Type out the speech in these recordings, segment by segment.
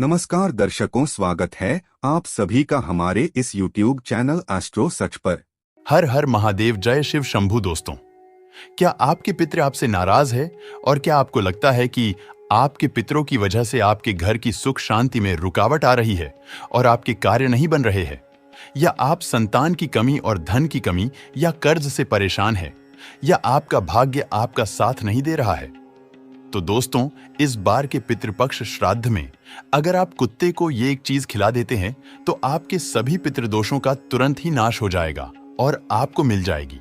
नमस्कार दर्शकों, स्वागत है आप सभी का हमारे इस YouTube चैनल एस्ट्रो सच पर। हर हर महादेव, जय शिव शंभू। दोस्तों, क्या आपके पितृ आपसे नाराज है? और क्या आपको लगता है कि आपके पितरों की वजह से आपके घर की सुख शांति में रुकावट आ रही है और आपके कार्य नहीं बन रहे हैं? या आप संतान की कमी और धन की कमी या कर्ज से परेशान है, या आपका भाग्य आपका साथ नहीं दे रहा है? तो दोस्तों, इस बार के पितृपक्ष श्राद्ध में अगर आप कुत्ते को ये एक चीज खिला देते हैं तो आपके सभी पितृदोषों का तुरंत ही नाश हो जाएगा और आपको मिल जाएगी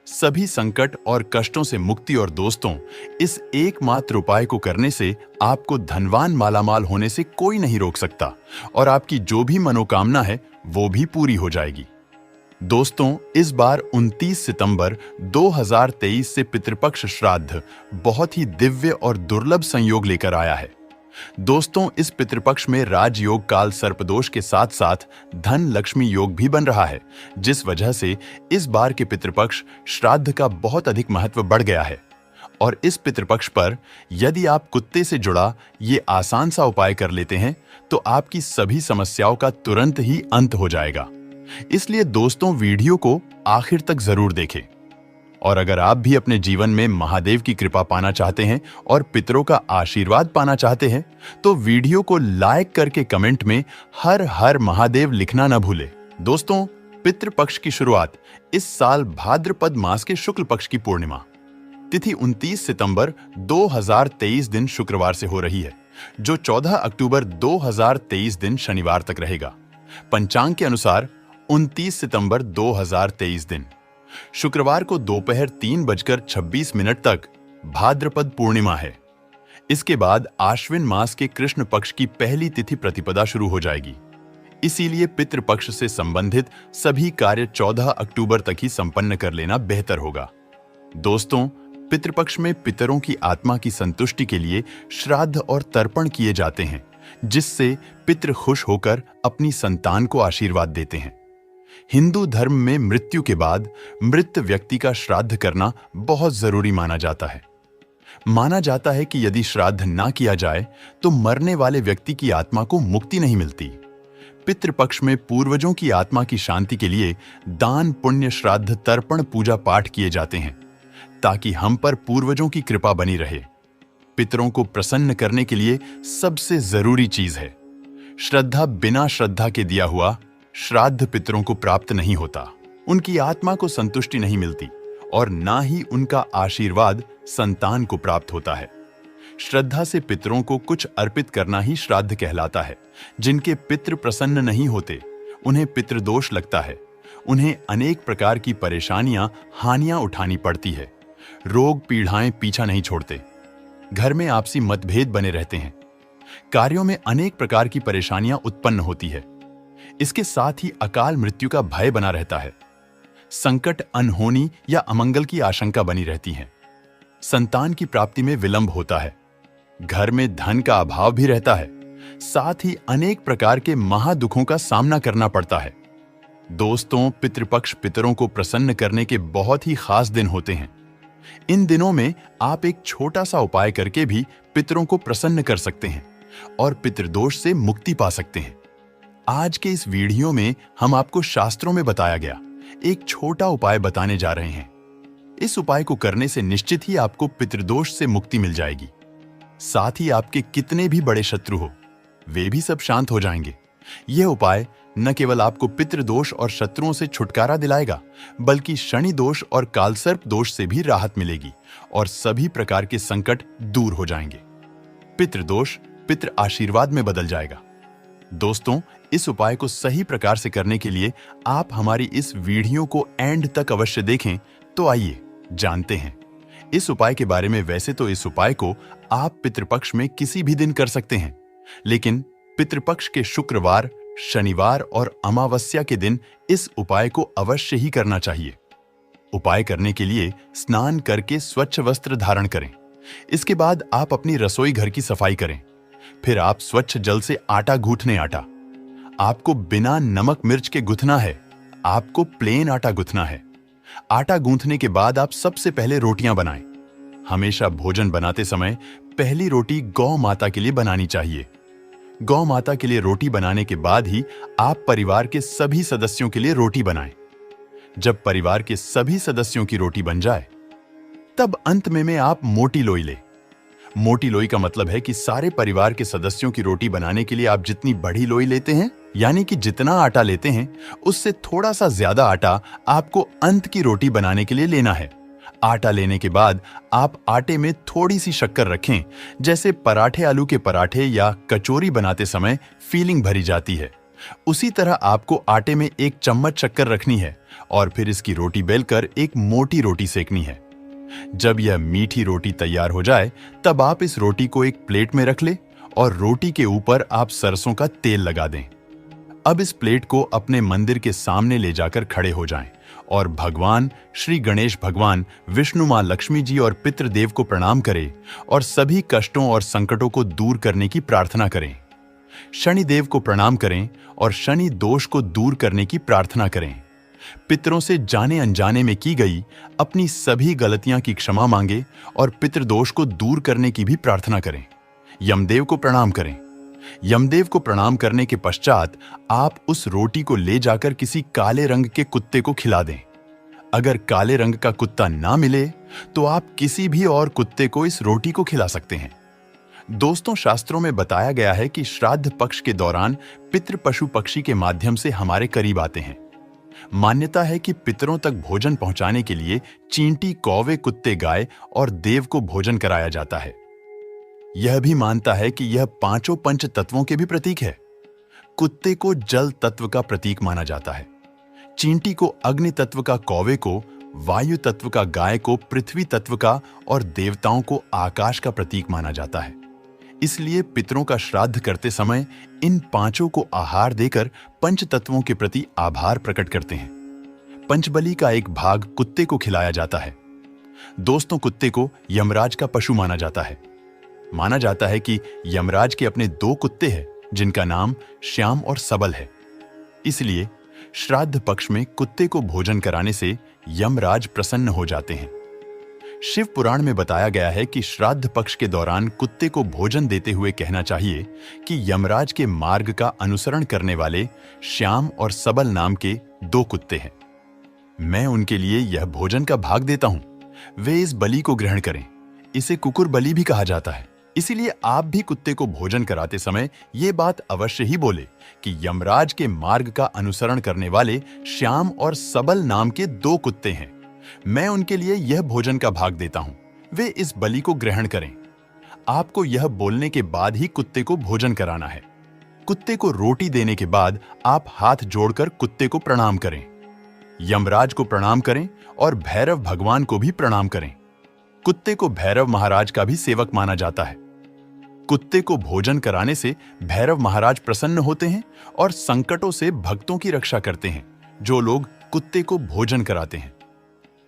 सभी संकट और कष्टों से मुक्ति। और दोस्तों, इस एकमात्र उपाय को करने से आपको धनवान मालामाल होने से कोई नहीं रोक सकता और आपकी जो भी मनोकामना है वो भी पूरी हो जाएगी। दोस्तों, इस बार 29 सितंबर 2023 से पितृपक्ष श्राद्ध बहुत ही दिव्य और दुर्लभ संयोग लेकर आया है। दोस्तों, इस पितृपक्ष में राजयोग काल सर्पदोष के साथ साथ धन लक्ष्मी योग भी बन रहा है, जिस वजह से इस बार के पितृपक्ष श्राद्ध का बहुत अधिक महत्व बढ़ गया है। और इस पितृपक्ष पर यदि आप कुत्ते से जुड़ा ये आसान सा उपाय कर लेते हैं तो आपकी सभी समस्याओं का तुरंत ही अंत हो जाएगा। इसलिए दोस्तों, वीडियो को आखिर तक जरूर देखें। और अगर आप भी अपने जीवन में महादेव की कृपा पाना चाहते हैं और पितरों का आशीर्वाद पाना चाहते हैं तो वीडियो को लाइक करके कमेंट में हर हर महादेव लिखना न भूलें। दोस्तों, पितृपक्ष की शुरुआत इस साल भाद्रपद मास के शुक्ल पक्ष की पूर्णिमा तिथि 29 सितंबर 2023 दिन शुक्रवार से हो रही है, जो 14 अक्टूबर 2023 दिन शनिवार तक रहेगा। पंचांग के अनुसार 29 सितंबर 2023 दिन शुक्रवार को दोपहर 3:26 तक भाद्रपद पूर्णिमा है। इसके बाद आश्विन मास के कृष्ण पक्ष की पहली तिथि प्रतिपदा शुरू हो जाएगी। इसीलिए पितृपक्ष से संबंधित सभी कार्य 14 अक्टूबर तक ही संपन्न कर लेना बेहतर होगा। दोस्तों, पितृपक्ष में पितरों की आत्मा की संतुष्टि के लिए श्राद्ध और तर्पण किए जाते हैं, जिससे पितृ खुश होकर अपनी संतान को आशीर्वाद देते हैं। हिंदू धर्म में मृत्यु के बाद मृत व्यक्ति का श्राद्ध करना बहुत जरूरी माना जाता है। माना जाता है कि यदि श्राद्ध ना किया जाए तो मरने वाले व्यक्ति की आत्मा को मुक्ति नहीं मिलती। पितृपक्ष में पूर्वजों की आत्मा की शांति के लिए दान, पुण्य, श्राद्ध, तर्पण, पूजा पाठ किए जाते हैं ताकि हम पर पूर्वजों की कृपा बनी रहे। पितरों को प्रसन्न करने के लिए सबसे जरूरी चीज है श्रद्धा। बिना श्रद्धा के दिया हुआ श्राद्ध पितरों को प्राप्त नहीं होता, उनकी आत्मा को संतुष्टि नहीं मिलती और ना ही उनका आशीर्वाद संतान को प्राप्त होता है। श्रद्धा से पितरों को कुछ अर्पित करना ही श्राद्ध कहलाता है। जिनके पितृ प्रसन्न नहीं होते उन्हें पितृदोष लगता है, उन्हें अनेक प्रकार की परेशानियां, हानियां उठानी पड़ती है। रोग पीड़ाएं पीछा नहीं छोड़ते, घर में आपसी मतभेद बने रहते हैं, कार्यों में अनेक प्रकार की परेशानियां उत्पन्न होती है। इसके साथ ही अकाल मृत्यु का भय बना रहता है। संकट, अनहोनी या अमंगल की आशंका बनी रहती है। संतान की प्राप्ति में विलंब होता है। घर में धन का अभाव भी रहता है। साथ ही अनेक प्रकार के महादुखों का सामना करना पड़ता है। दोस्तों, पितृपक्ष पितरों को प्रसन्न करने के बहुत ही खास दिन होते हैं। इन दिनों में आप एक छोटा सा उपाय करके भी पितरों को प्रसन्न कर सकते हैं और पितृदोष से मुक्ति पा सकते हैं। आज के इस वीडियो में हम आपको शास्त्रों में बताया गया एक छोटा उपाय बताने जा रहे हैं। इस उपाय को करने से निश्चित ही आपको पितृदोष से मुक्ति मिल जाएगी। साथ ही आपके कितने भी बड़े शत्रु हो वे भी सब शांत हो जाएंगे। यह उपाय न केवल आपको पितृदोष और शत्रुओं से छुटकारा दिलाएगा, बल्कि शनि दोष और कालसर्प दोष से भी राहत मिलेगी और सभी प्रकार के संकट दूर हो जाएंगे। पितृदोष पितृ आशीर्वाद में बदल जाएगा। दोस्तों, इस उपाय को सही प्रकार से करने के लिए आप हमारी इस वीडियो को एंड तक अवश्य देखें। तो आइए जानते हैं इस उपाय के बारे में। वैसे तो इस उपाय को आप पितृपक्ष में किसी भी दिन कर सकते हैं, लेकिन पितृपक्ष के शुक्रवार, शनिवार और अमावस्या के दिन इस उपाय को अवश्य ही करना चाहिए। उपाय करने के लिए स्नान करके स्वच्छ वस्त्र धारण करें। इसके बाद आप अपनी रसोई घर की सफाई करें। फिर आप स्वच्छ जल से आटा गूंथने आटा। आपको बिना नमक मिर्च के गूंथना है, आपको प्लेन आटा गूंथना है। आटा गूंथने के बाद आप सबसे पहले रोटियां बनाएं। हमेशा भोजन बनाते समय पहली रोटी गौ माता के लिए बनानी चाहिए। गौ माता के लिए रोटी बनाने के बाद ही आप परिवार के सभी सदस्यों के लिए रोटी बनाएं। जब परिवार के सभी सदस्यों की रोटी बन जाए, तब अंत में आप मोटी लोई लें। मोटी लोई का मतलब है कि सारे परिवार के सदस्यों की रोटी बनाने के लिए आप जितनी बड़ी लोई लेते हैं, यानी कि जितना आटा लेते हैं, उससे थोड़ा सा ज्यादा आटा आपको अंत की रोटी बनाने के लिए लेना है। आटा लेने के बाद आप आटे में थोड़ी सी शक्कर रखें, जैसे पराठे आलू के पराठे या कचौरी बनाते समय फीलिंग भरी जाती है। उसी तरह आपको आटे में 1 चम्मच शक्कर रखनी है और फिर इसकी रोटी बेलकर एक मोटी रोटी सेकनी है। जब यह मीठी रोटी तैयार हो जाए, तब आप इस रोटी को एक प्लेट में रख ले और रोटी के ऊपर आप सरसों का तेल लगा दें। अब इस प्लेट को अपने मंदिर के सामने ले जाकर खड़े हो जाएं और भगवान श्री गणेश भगवान, विष्णु मां लक्ष्मी जी और पितृदेव को प्रणाम करें और सभी कष्टों और संकटों को दूर करने की प्रार्थना करें। शनिदेव को प्रणाम करें और शनि दोष को दूर करने की प्रार्थना करें। पितरों से जाने अनजाने में की गई अपनी सभी गलतियां की क्षमा मांगे और पितृदोष को दूर करने की भी प्रार्थना करें। यमदेव को प्रणाम करें। यमदेव को प्रणाम करने के पश्चात आप उस रोटी को ले जाकर किसी काले रंग के कुत्ते को खिला दें। अगर काले रंग का कुत्ता ना मिले तो आप किसी भी और कुत्ते को इस रोटी को खिला सकते हैं। दोस्तों, शास्त्रों में बताया गया है कि श्राद्ध पक्ष के दौरान पितृ पशु पक्षी के माध्यम से हमारे करीब आते हैं। मान्यता है कि पितरों तक भोजन पहुंचाने के लिए चींटी, कौवे, कुत्ते, गाय और देव को भोजन कराया जाता है। यह भी मानता है कि यह 5 पंच तत्वों के भी प्रतीक है। कुत्ते को जल तत्व का प्रतीक माना जाता है, चींटी को अग्नि तत्व का, कौवे को वायु तत्व का, गाय को पृथ्वी तत्व का और देवताओं को आकाश का प्रतीक माना जाता है। इसलिए पितरों का श्राद्ध करते समय इन 5 को आहार देकर पंच तत्वों के प्रति आभार प्रकट करते हैं। पंचबली का एक भाग कुत्ते को खिलाया जाता है। दोस्तों, कुत्ते को यमराज का पशु माना जाता है। माना जाता है कि यमराज के अपने 2 कुत्ते हैं, जिनका नाम श्याम और सबल है। इसलिए श्राद्ध पक्ष में कुत्ते को भोजन कराने से यमराज प्रसन्न हो जाते हैं। शिव पुराण में बताया गया है कि श्राद्ध पक्ष के दौरान कुत्ते को भोजन देते हुए कहना चाहिए कि यमराज के मार्ग का अनुसरण करने वाले श्याम और सबल नाम के 2 कुत्ते हैं। मैं उनके लिए यह भोजन का भाग देता हूं। वे इस बलि को ग्रहण करें। इसे कुकुर बलि भी कहा जाता है। इसीलिए आप भी कुत्ते को भोजन कराते समय ये बात अवश्य ही बोले कि यमराज के मार्ग का अनुसरण करने वाले श्याम और सबल नाम के 2 कुत्ते हैं। मैं उनके लिए यह भोजन का भाग देता हूं। वे इस बलि को ग्रहण करें। आपको यह बोलने के बाद ही कुत्ते को भोजन कराना है। कुत्ते को रोटी देने के बाद आप हाथ जोड़कर कुत्ते को प्रणाम करें। यमराज को प्रणाम करें और भैरव भगवान को भी प्रणाम करें। कुत्ते को भैरव महाराज का भी सेवक माना जाता है। कुत्ते को भोजन कराने से भैरव महाराज प्रसन्न होते हैं और संकटों से भक्तों की रक्षा करते हैं। जो लोग कुत्ते को भोजन कराते हैं,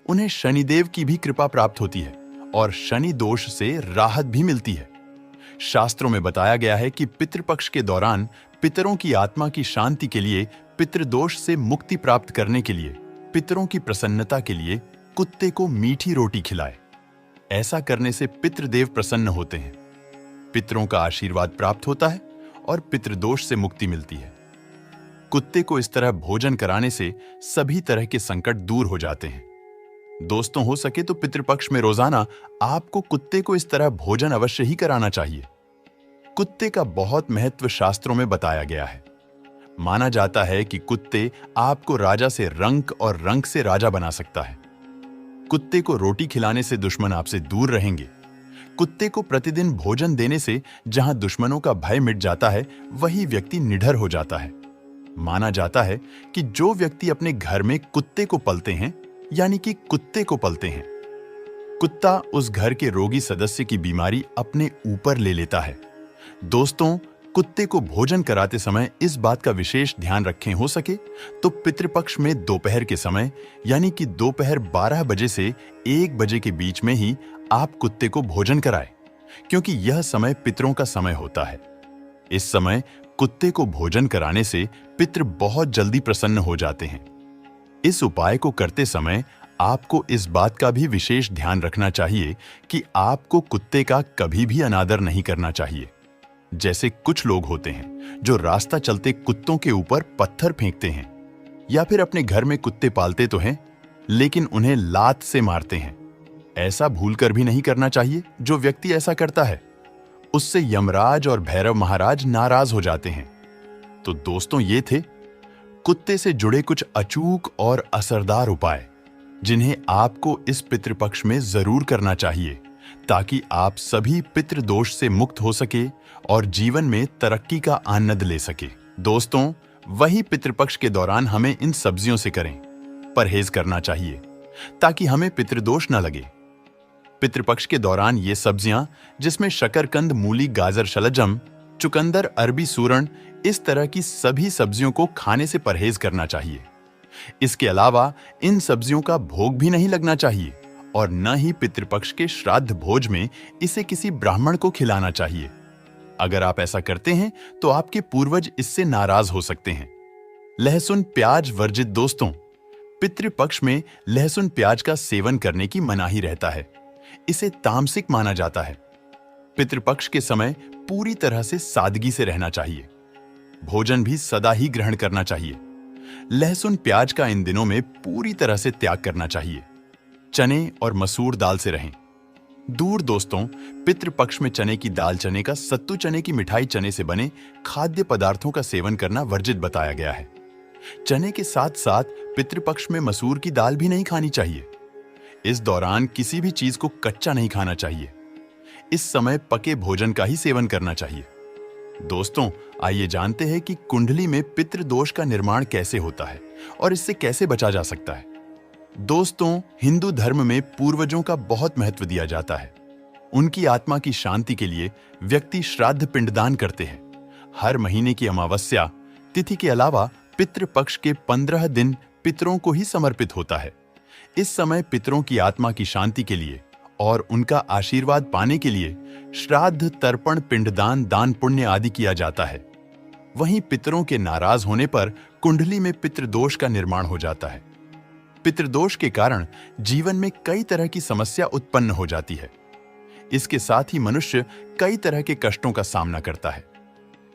उन्हें शनिदेव की भी कृपा प्राप्त होती है और शनि दोष से राहत भी मिलती है। शास्त्रों में बताया गया है कि पितृपक्ष के दौरान पितरों की आत्मा की शांति के लिए, पितृदोष से मुक्ति प्राप्त करने के लिए, पितरों की प्रसन्नता के लिए कुत्ते को मीठी रोटी खिलाए। ऐसा करने से पितृदेव प्रसन्न होते हैं, पितरों का आशीर्वाद प्राप्त होता है और पितृदोष से मुक्ति मिलती है। कुत्ते को इस तरह भोजन कराने से सभी तरह के संकट दूर हो जाते हैं। दोस्तों, हो सके तो पितृपक्ष में रोजाना आपको कुत्ते को इस तरह भोजन अवश्य ही कराना चाहिए। कुत्ते का बहुत महत्व शास्त्रों में बताया गया है। माना जाता है कि कुत्ते आपको राजा से रंक और रंक से राजा बना सकता है। कुत्ते को रोटी खिलाने से दुश्मन आपसे दूर रहेंगे। कुत्ते को प्रतिदिन भोजन देने से जहां दुश्मनों का भय मिट जाता है, वही व्यक्ति निडर हो जाता है। माना जाता है कि जो व्यक्ति अपने घर में कुत्ते को पलते हैं, यानी कि कुत्ते को पलते हैं, कुत्ता उस घर के रोगी सदस्य की बीमारी अपने ऊपर ले लेता है। दोस्तों, कुत्ते को भोजन कराते समय इस बात का विशेष ध्यान रखें, हो सके तो पितृपक्ष में दोपहर के समय, यानी कि दोपहर 12 बजे से 1 बजे के बीच में ही आप कुत्ते को भोजन कराएं, क्योंकि यह समय पितरों का समय होता है। इस समय कुत्ते को भोजन कराने से पितृ बहुत जल्दी प्रसन्न हो जाते हैं। इस उपाय को करते समय आपको इस बात का भी विशेष ध्यान रखना चाहिए कि आपको कुत्ते का कभी भी अनादर नहीं करना चाहिए। जैसे कुछ लोग होते हैं जो रास्ता चलते कुत्तों के ऊपर पत्थर फेंकते हैं, या फिर अपने घर में कुत्ते पालते तो हैं लेकिन उन्हें लात से मारते हैं। ऐसा भूलकर भी नहीं करना चाहिए। जो व्यक्ति ऐसा करता है उससे यमराज और भैरव महाराज नाराज हो जाते हैं। तो दोस्तों, ये थे कुत्ते से जुड़े कुछ अचूक और असरदार उपाय जिन्हें आपको इस पितृपक्ष में जरूर करना चाहिए, ताकि आप सभी पितृदोष से मुक्त हो सके और जीवन में तरक्की का आनंद ले सके। दोस्तों, वही पितृपक्ष के दौरान हमें इन सब्जियों से परहेज करना चाहिए ताकि हमें पितृदोष न लगे। पितृपक्ष के दौरान ये सब्जियां, जिसमें शकरकंद, मूली, गाजर, शलजम, चुकंदर, अरबी, सूरण, इस तरह की सभी सब्जियों को खाने से परहेज करना चाहिए। इसके अलावा इन सब्जियों का भोग भी नहीं लगना चाहिए और न ही पितृपक्ष के श्राद्ध भोज में इसे किसी ब्राह्मण को खिलाना चाहिए। अगर आप ऐसा करते हैं तो आपके पूर्वज इससे नाराज हो सकते हैं। लहसुन प्याज वर्जित। दोस्तों, पितृपक्ष में लहसुन प्याज का सेवन करने की मनाही रहता है। इसे तामसिक माना जाता है। पितृपक्ष के समय पूरी तरह से सादगी से रहना चाहिए। भोजन भी सदा ही ग्रहण करना चाहिए। लहसुन प्याज का इन दिनों में पूरी तरह से त्याग करना चाहिए। चने और मसूर दाल से रहें दूर। दोस्तों, पितृपक्ष में चने की दाल, चने का सत्तू, चने की मिठाई, चने से बने खाद्य पदार्थों का सेवन करना वर्जित बताया गया है। चने के साथ साथ पितृपक्ष में मसूर की दाल भी नहीं खानी चाहिए। इस दौरान किसी भी चीज को कच्चा नहीं खाना चाहिए। इस समय पके भोजन का ही सेवन करना चाहिए। दोस्तों, आइए जानते हैं कि कुंडली में पितृदोष का निर्माण कैसे होता है और इससे कैसे बचा जा सकता है। दोस्तों, हिंदू धर्म में पूर्वजों का बहुत महत्व दिया जाता है। उनकी आत्मा की शांति के लिए व्यक्ति श्राद्ध पिंडदान करते हैं। हर महीने की अमावस्या तिथि के अलावा पितृपक्ष के 15 दिन पितरों को ही समर्पित होता है। इस समय पितरों की आत्मा की शांति के लिए और उनका आशीर्वाद पाने के लिए श्राद्ध, तर्पण, पिंडदान, दान पुण्य आदि किया जाता है। वहीं पितरों के नाराज होने पर कुंडली में पितृदोष का निर्माण हो जाता है। पितृदोष के कारण जीवन में कई तरह की समस्या उत्पन्न हो जाती है। इसके साथ ही मनुष्य कई तरह के कष्टों का सामना करता है।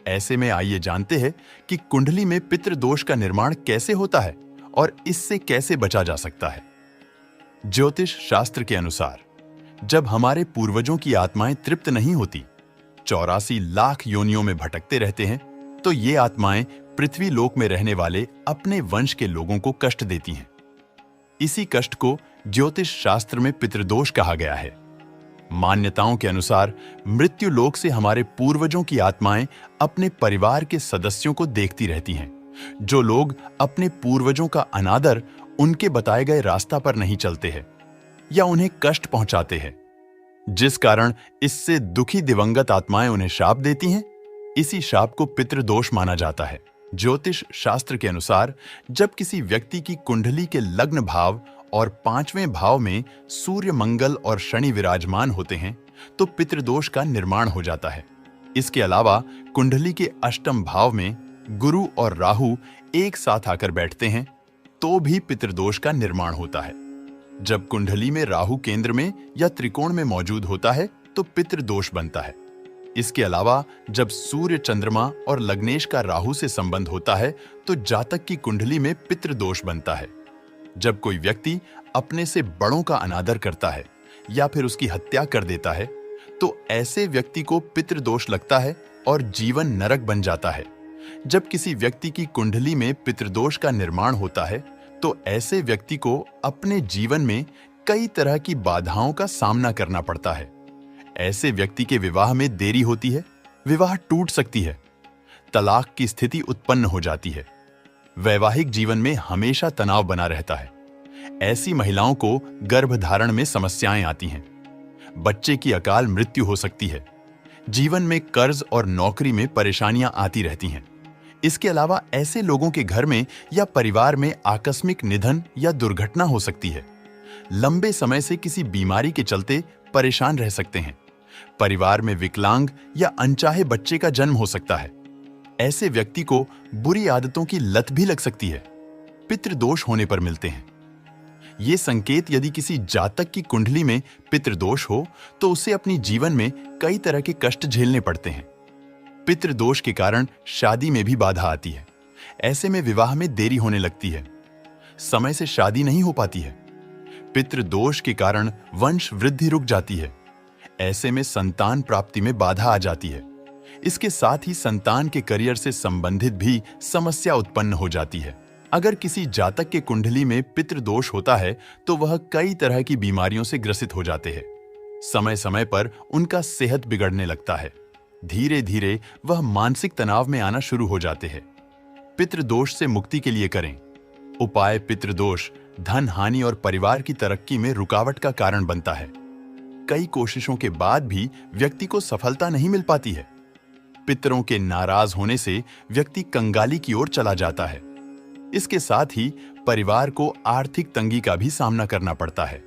ऐसे में आइए जानते हैं कि कुंडली में पितृदोष का निर्माण कैसे होता है और इससे कैसे बचा जा सकता है। ज्योतिष शास्त्र के अनुसार जब हमारे पूर्वजों की आत्माएं तृप्त नहीं होती, 84 लाख योनियों में भटकते रहते हैं, तो ये आत्माएं पृथ्वी लोक में रहने वाले अपने वंश के लोगों को कष्ट देती हैं। इसी कष्ट को ज्योतिष शास्त्र में पितृदोष कहा गया है। मान्यताओं के अनुसार मृत्यु लोक से हमारे पूर्वजों की आत्माएं अपने परिवार के सदस्यों को देखती रहती हैं। जो लोग अपने पूर्वजों का अनादर, उनके बताए गए रास्ता पर नहीं चलते हैं या उन्हें कष्ट पहुंचाते हैं, जिस कारण इससे दुखी दिवंगत आत्माएं उन्हें शाप देती हैं, इसी शाप को पितृदोष माना जाता है। ज्योतिष शास्त्र के अनुसार जब किसी व्यक्ति की कुंडली के लग्न भाव और 5वें भाव में सूर्य, मंगल और शनि विराजमान होते हैं तो पितृदोष का निर्माण हो जाता है। इसके अलावा कुंडली के अष्टम भाव में गुरु और राहु एक साथ आकर बैठते हैं तो भी पितृदोष का निर्माण होता है। जब कुंडली में राहु केंद्र में या त्रिकोण में मौजूद होता है तो पितृदोष बनता है। इसके अलावा जब सूर्य, चंद्रमा और लग्नेश का राहु से संबंध होता है तो जातक की कुंडली में पितृदोष बनता है। जब कोई व्यक्ति अपने से बड़ों का अनादर करता है या फिर उसकी हत्या कर देता है तो ऐसे व्यक्ति को पितृदोष लगता है और जीवन नरक बन जाता है। जब किसी व्यक्ति की कुंडली में पितृदोष का निर्माण होता है तो ऐसे व्यक्ति को अपने जीवन में कई तरह की बाधाओं का सामना करना पड़ता है। ऐसे व्यक्ति के विवाह में देरी होती है, विवाह टूट सकती है, तलाक की स्थिति उत्पन्न हो जाती है, वैवाहिक जीवन में हमेशा तनाव बना रहता है। ऐसी महिलाओं को गर्भधारण में समस्याएं आती हैं, बच्चे की अकाल मृत्यु हो सकती है, जीवन में कर्ज और नौकरी में परेशानियां आती रहती हैं। इसके अलावा ऐसे लोगों के घर में या परिवार में आकस्मिक निधन या दुर्घटना हो सकती है। लंबे समय से किसी बीमारी के चलते परेशान रह सकते हैं। परिवार में विकलांग या अनचाहे बच्चे का जन्म हो सकता है। ऐसे व्यक्ति को बुरी आदतों की लत भी लग सकती है। पितृदोष होने पर मिलते हैं ये संकेत। यदि किसी जातक की कुंडली में पितृदोष हो तो उसे अपनी जीवन में कई तरह के कष्ट झेलने पड़ते हैं। पितृदोष के कारण शादी में भी बाधा आती है। ऐसे में विवाह में देरी होने लगती है, समय से शादी नहीं हो पाती है। पितृदोष के कारण वंश वृद्धि रुक जाती है। ऐसे में संतान प्राप्ति में बाधा आ जाती है। इसके साथ ही संतान के करियर से संबंधित भी समस्या उत्पन्न हो जाती है। अगर किसी जातक के कुंडली में पितृदोष होता है तो वह कई तरह की बीमारियों से ग्रसित हो जाते हैं। समय समय पर उनका सेहत बिगड़ने लगता है। धीरे धीरे वह मानसिक तनाव में आना शुरू हो जाते हैं। पितृदोष से मुक्ति के लिए करें उपाय। पितृदोष धन हानि और परिवार की तरक्की में रुकावट का कारण बनता है। कई कोशिशों के बाद भी व्यक्ति को सफलता नहीं मिल पाती है। पितरों के नाराज होने से व्यक्ति कंगाली की ओर चला जाता है। इसके साथ ही परिवार को आर्थिक तंगी का भी सामना करना पड़ता है।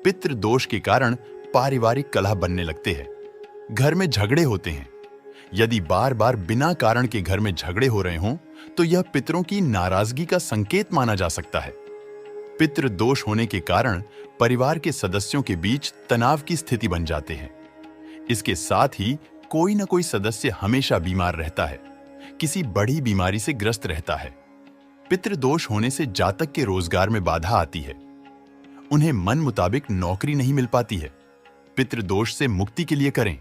पितृदोष के कारण पारिवारिक कलह बनने लगते हैं। घर में झगड़े होते हैं। यदि बार बार बिना कारण के घर में झगड़े हो रहे हों तो यह पितरों की नाराजगी का संकेत माना जा सकता है। पितृदोष होने के कारण परिवार के सदस्यों के बीच तनाव की स्थिति बन जाते हैं। इसके साथ ही कोई न कोई सदस्य हमेशा बीमार रहता है, किसी बड़ी बीमारी से ग्रस्त रहता है। पितृदोष होने से जातक के रोजगार में बाधा आती है। उन्हें मन मुताबिक नौकरी नहीं मिल पाती है। पितृदोष से मुक्ति के लिए करें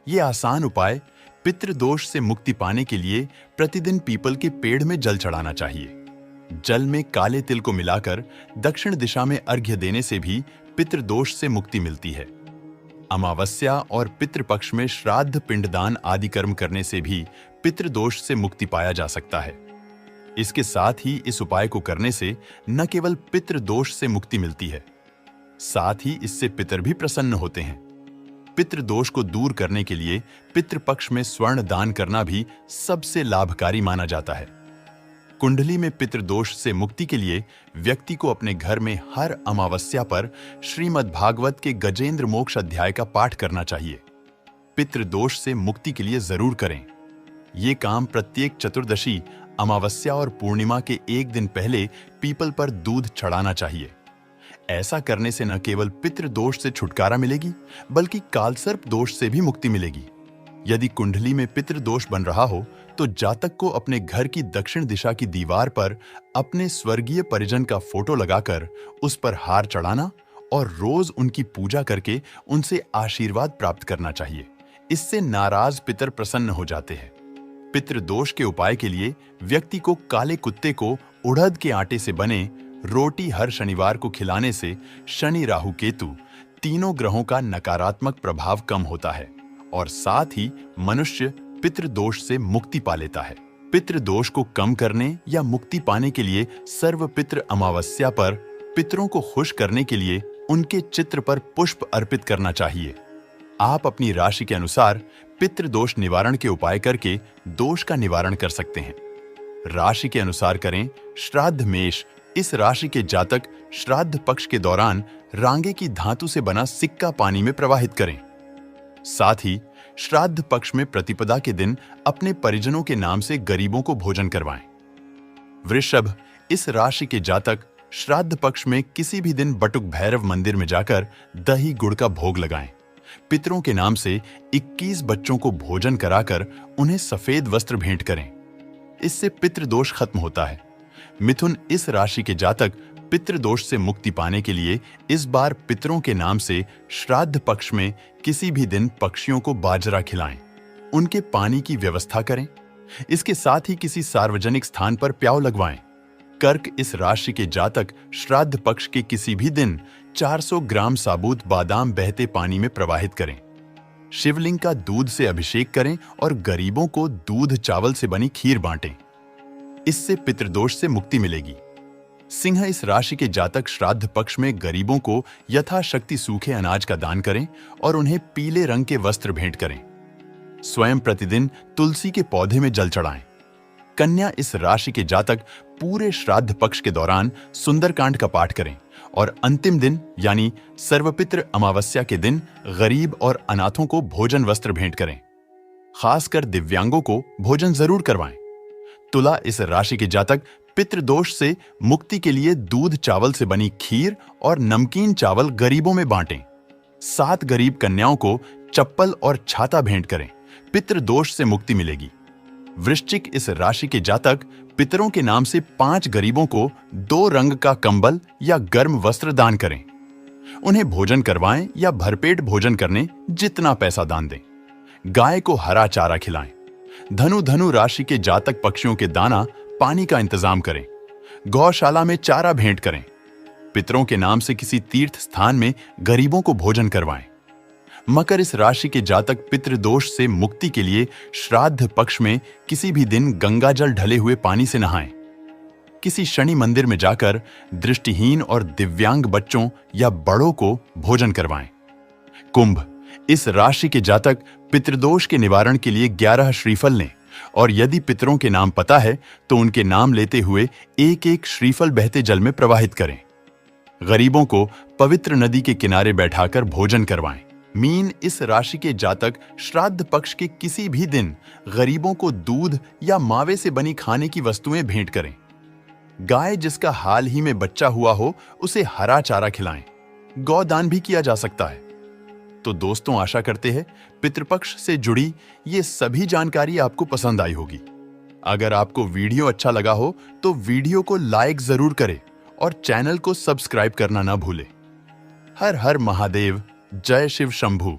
ये आसान उपाय। पितृदोष से मुक्ति पाने के लिए प्रतिदिन पीपल के पेड़ में जल चढ़ाना चाहिए। जल में काले तिल को मिलाकर दक्षिण दिशा में अर्घ्य देने से भी पितृदोष से मुक्ति मिलती है। अमावस्या और पितृपक्ष में श्राद्ध पिंडदान आदि कर्म करने से भी पितृदोष से मुक्ति पाया जा सकता है। इसके साथ ही इस उपाय को करने से न केवल पितृदोष से मुक्ति मिलती है, साथ ही इससे पितर भी प्रसन्न होते हैं। पितृदोष को दूर करने के लिए पितृपक्ष में स्वर्ण दान करना भी सबसे लाभकारी माना जाता है। कुंडली में पितृदोष से मुक्ति के लिए व्यक्ति को अपने घर में हर अमावस्या पर श्रीमद् भागवत के गजेंद्र मोक्ष अध्याय का पाठ करना चाहिए। पितृदोष से मुक्ति के लिए जरूर करें। ये काम प्रत्येक चतुर्दशी, अमावस्या और पूर्णिमा के एक दिन पहले पीपल पर दूध चढ़ाना चाहिए। ऐसा करने से न केवल पितृदोष से छुटकारा मिलेगी बल्कि कालसर्प दोष से भी मुक्ति मिलेगी। यदि कुंडली में पितृदोष बन रहा हो तो जातक को अपने घर की दक्षिण दिशा की दीवार पर अपने स्वर्गीय परिजन का फोटो लगाकर उस पर हार चढ़ाना और रोज उनकी पूजा करके उनसे आशीर्वाद प्राप्त करना चाहिए। इससे नाराज पितर प्रसन्न हो जाते हैं। पितृदोष के उपाय के लिए व्यक्ति को काले कुत्ते को उड़द के आटे से बने रोटी हर शनिवार को खिलाने से शनि, राहु, केतु तीनों ग्रहों का नकारात्मक प्रभाव कम होता है और साथ ही मनुष्य पितृदोष से मुक्ति पा लेता है। पितृदोष को कम करने या मुक्ति पाने के लिए सर्व पितृ अमावस्या पर पितरों को खुश करने के लिए उनके चित्र पर पुष्प अर्पित करना चाहिए। आप अपनी राशि के अनुसार पितृदोष निवारण के उपाय करके दोष का निवारण कर सकते हैं। राशि के अनुसार करें श्राद्ध मेष। इस राशि के जातक श्राद्ध पक्ष के दौरान रांगे की धातु से बना सिक्का पानी में प्रवाहित करें। साथ ही श्राद्ध पक्ष में प्रतिपदा के दिन अपने परिजनों के नाम से गरीबों को भोजन करवाएं। वृषभ, इस राशि के जातक श्राद्ध पक्ष में किसी भी दिन बटुक भैरव मंदिर में जाकर दही गुड़ का भोग लगाएं। पितरों के नाम से 21 बच्चों को भोजन कराकर उन्हें सफेद वस्त्र भेंट करें। इससे पितृदोष खत्म होता है। मिथुन, इस राशि के जातक पितृदोष से मुक्ति पाने के लिए इस बार पितरों के नाम से श्राद्ध पक्ष में किसी भी दिन पक्षियों को बाजरा खिलाएं। उनके पानी की व्यवस्था करें। इसके साथ ही किसी सार्वजनिक स्थान पर प्याऊ लगवाएं। कर्क, इस राशि के जातक श्राद्ध पक्ष के किसी भी दिन 400 ग्राम साबुत बादाम बहते पानी में प्रवाहित करें। शिवलिंग का दूध से अभिषेक करें और गरीबों को दूध चावल से बनी खीर बांटें। इससे पितृदोष से मुक्ति मिलेगी। सिंह, इस राशि के जातक श्राद्ध पक्ष में गरीबों को यथाशक्ति सूखे अनाज का दान करें और उन्हें पीले रंग के वस्त्र भेंट करें। स्वयं प्रतिदिन तुलसी के पौधे में जल चढ़ाएं। कन्या, इस राशि के जातक पूरे श्राद्ध पक्ष के दौरान सुंदरकांड का पाठ करें और अंतिम दिन यानी सर्वपितृ अमावस्या के दिन गरीब और अनाथों को भोजन वस्त्र भेंट करें। खासकर दिव्यांगों को भोजन जरूर करवाएं। तुला, इस राशि के जातक पितृदोष से मुक्ति के लिए दूध चावल से बनी खीर और नमकीन चावल गरीबों में बांटें। 7 गरीब कन्याओं को चप्पल और छाता भेंट करें। पितृदोष से मुक्ति मिलेगी। वृश्चिक इस राशि के जातक पितरों के नाम से 5 गरीबों को 2 रंग का कंबल या गर्म वस्त्र दान करें। उन्हें भोजन करवाएं या भरपेट भोजन करने जितना पैसा दान दें। गाय को हरा चारा खिलाएं। धनु राशि के जातक पक्षियों के दाना पानी का इंतजाम करें। गौशाला में चारा भेंट करें। पितरों के नाम से किसी तीर्थ स्थान में गरीबों को भोजन करवाएं। मकर इस राशि के जातक पितृदोष से मुक्ति के लिए श्राद्ध पक्ष में किसी भी दिन गंगा जल ढले हुए पानी से नहाएं। किसी शनि मंदिर में जाकर दृष्टिहीन और दिव्यांग बच्चों या बड़ों को भोजन करवाएं। कुंभ इस राशि के जातक पितृदोष के निवारण के लिए 11 श्रीफल लें और यदि पितरों के नाम पता है तो उनके नाम लेते हुए एक श्रीफल बहते जल में प्रवाहित करें। गरीबों को पवित्र नदी के किनारे बैठाकर भोजन करवाएं। मीन इस राशि के जातक श्राद्ध पक्ष के किसी भी दिन गरीबों को दूध या मावे से बनी खाने की वस्तुएं भेंट करें। गाय जिसका हाल ही में बच्चा हुआ हो उसे हरा चारा खिलाएं। गौदान भी किया जा सकता है। तो दोस्तों, आशा करते हैं पितृपक्ष से जुड़ी ये सभी जानकारी आपको पसंद आई होगी। अगर आपको वीडियो अच्छा लगा हो तो वीडियो को लाइक जरूर करें और चैनल को सब्सक्राइब करना ना भूलें। हर हर महादेव। जय शिव शंभू।